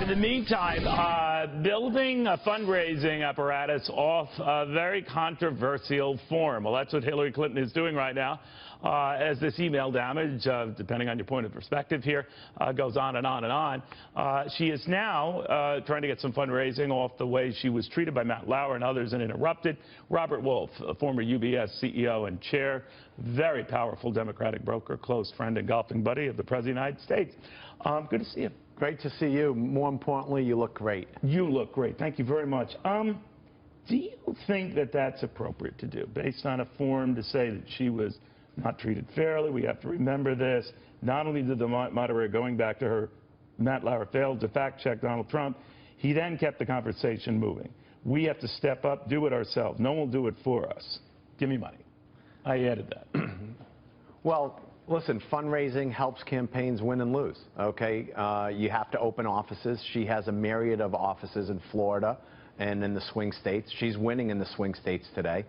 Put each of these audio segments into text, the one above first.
In the meantime, building a fundraising apparatus off a very controversial form. Well, that's what Hillary Clinton is doing right now as this email damage, depending on your point of perspective here, goes on and on and on. She is now trying to get some fundraising off the way she was treated by Matt Lauer and others and interrupted. Robert Wolf, a former UBS CEO and chair, very powerful Democratic broker, close friend and golfing buddy of the President of the United States. Good to see you. Great to see you. More importantly, you look great. You look great. Thank you very much. Do you think that that's appropriate to do, based on a form to say that she was not treated fairly? We have to remember this. Not only did the moderator, going back to her, Matt Lauer, failed to fact-check Donald Trump, he then kept the conversation moving. We have to step up, do it ourselves. No one will do it for us. Give me money. I added that. Well, listen, fundraising helps campaigns win and lose, okay? You have to open offices. She has a myriad of offices in Florida and in the swing states. She's winning in the swing states today.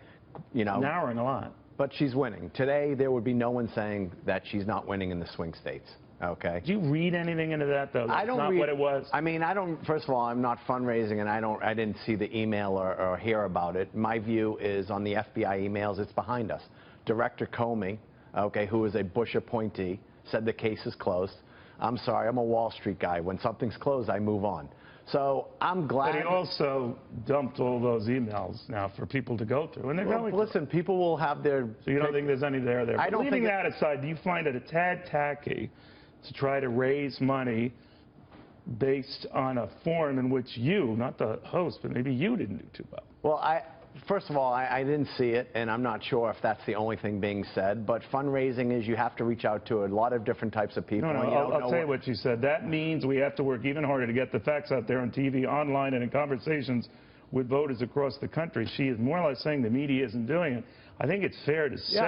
You know, narrowing a lot. But she's winning. Today, there would be no one saying that she's not winning in the swing states, okay? Do you read anything into that, though? That's not what it was? I mean, first of all, I'm not fundraising, and I didn't see the email or hear about it. My view is on the FBI emails, it's behind us. Director Comey, okay, who is a Bush appointee, said the case is closed. I'm sorry, I'm a Wall Street guy. When something's closed, I move on. So I'm glad. But he also dumped all those emails now for people to go through, and they're going. Listen, people will have their. So you don't think there's any there? I don't think. Leaving that aside, do you find it a tad tacky to try to raise money based on a forum in which you, not the host, but maybe you didn't do too well? Well, first of all, I didn't see it, and I'm not sure if that's the only thing being said, but fundraising is you have to reach out to a lot of different types of people. No, I'll tell you what you said. That means we have to work even harder to get the facts out there on TV, online, and in conversations with voters across the country. She is more or less saying the media isn't doing it. I think it's fair to say,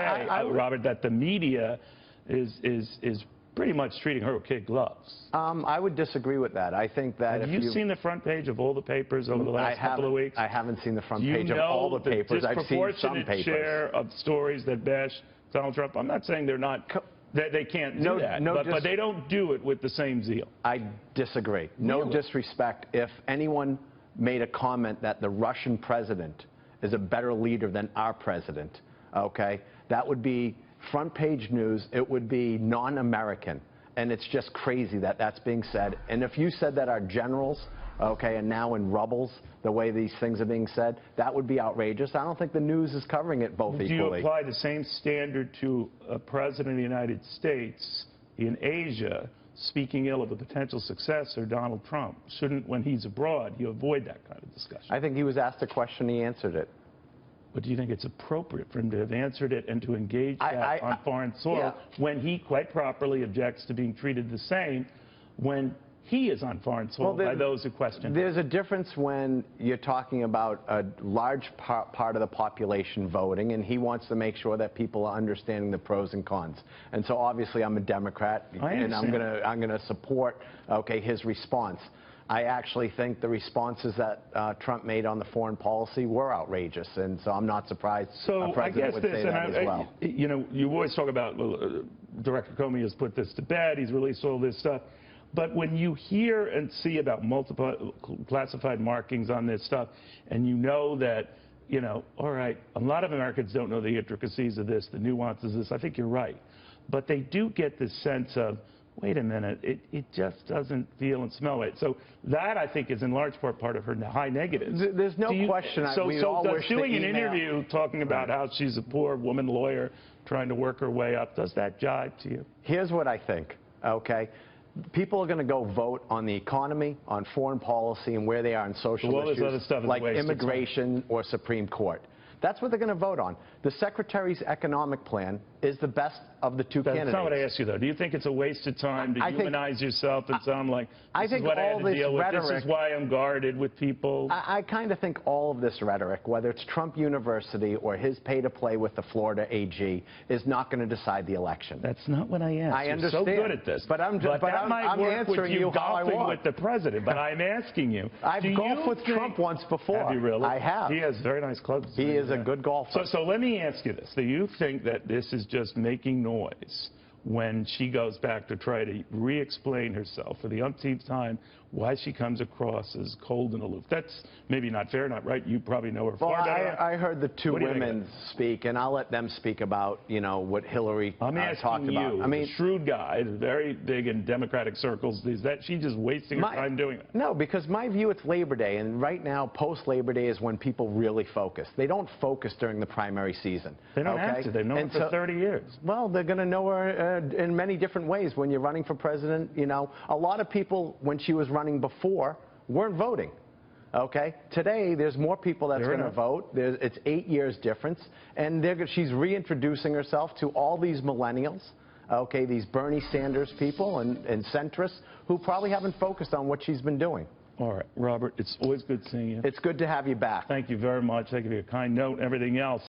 Robert, that the media is pretty much treating her with kid gloves. I would disagree with that. I think that Have you seen the front page of all the papers over the last couple of weeks? I haven't seen the front page of all the papers. I've seen some papers. Share of stories that bash Donald Trump. I'm not saying they're not, that they can't do that, but they don't do it with the same zeal. I disagree. No disrespect. If anyone made a comment that the Russian president is a better leader than our president, okay, that would be front page news. It would be non-American, and it's just crazy that that's being said. And if you said that our generals, okay, are now in rubbles, the way these things are being said, that would be outrageous. I don't think the news is covering it both equally. Do you apply the same standard to a president of the United States in Asia speaking ill of a potential successor, Donald Trump? Shouldn't, when he's abroad, you avoid that kind of discussion? I think he was asked a question, he answered it. But do you think it's appropriate for him to have answered it and to engage that on foreign soil when he quite properly objects to being treated the same when he is on foreign soil by those who question him? There's a difference when you're talking about a large part of the population voting, and he wants to make sure that people are understanding the pros and cons. And so obviously I'm a Democrat, and I'm gonna support his response. I actually think the responses that Trump made on the foreign policy were outrageous, and so I'm not surprised a president would say that as well. You know, you always talk about, well, Director Comey has put this to bed, he's released all this stuff, but when you hear and see about multiple classified markings on this stuff, and you know that, you know, all right, a lot of Americans don't know the intricacies of this, the nuances of this, I think you're right, but they do get this sense of, wait a minute, it just doesn't feel and smell right. So that, I think, is in large part of her high negatives. There's no question. So does doing an interview talking about how she's a poor woman lawyer trying to work her way up, does that jive to you? Here's what I think, okay? People are going to go vote on the economy, on foreign policy, and where they are in social issues like immigration or Supreme Court. That's what they're going to vote on. The Secretary's economic plan is the best of the two candidates. That's not what I asked you, though. Do you think it's a waste of time to humanize yourself and sound like, this is what I had to deal with, this is why I'm guarded with people? I kind of think all of this rhetoric, whether it's Trump University or his pay-to-play with the Florida AG, is not going to decide the election. That's not what I asked. I understand. You're so good at this. But I'm answering you how I want. With the president, but I'm asking you. I've golfed with Trump once before. Have you really? I have. He has very nice clubs. He is a good golfer. So let me ask you this. Do you think that this is just making noise when she goes back to try to re-explain herself for the umpteenth time why she comes across as cold and aloof. That's maybe not fair, not right. You probably know her far better. I heard the two women speak, and I'll let them speak about, you know, what Hillary talked about. You, I mean, a shrewd guy, very big in Democratic circles. Is that she just wasting her time doing that? No, because my view, it's Labor Day, and right now, post-Labor Day is when people really focus. They don't focus during the primary season. They don't have to. They've known her for 30 years. Well, they're going to know her in many different ways. When you're running for president, you know, a lot of people, when she was running before, weren't voting. Okay? Today, there's more people that's going to vote. It's 8 years difference. And she's reintroducing herself to all these millennials, okay, these Bernie Sanders people and centrists who probably haven't focused on what she's been doing. All right, Robert, it's always good seeing you. It's good to have you back. Thank you very much. Thank you for your kind note and everything else.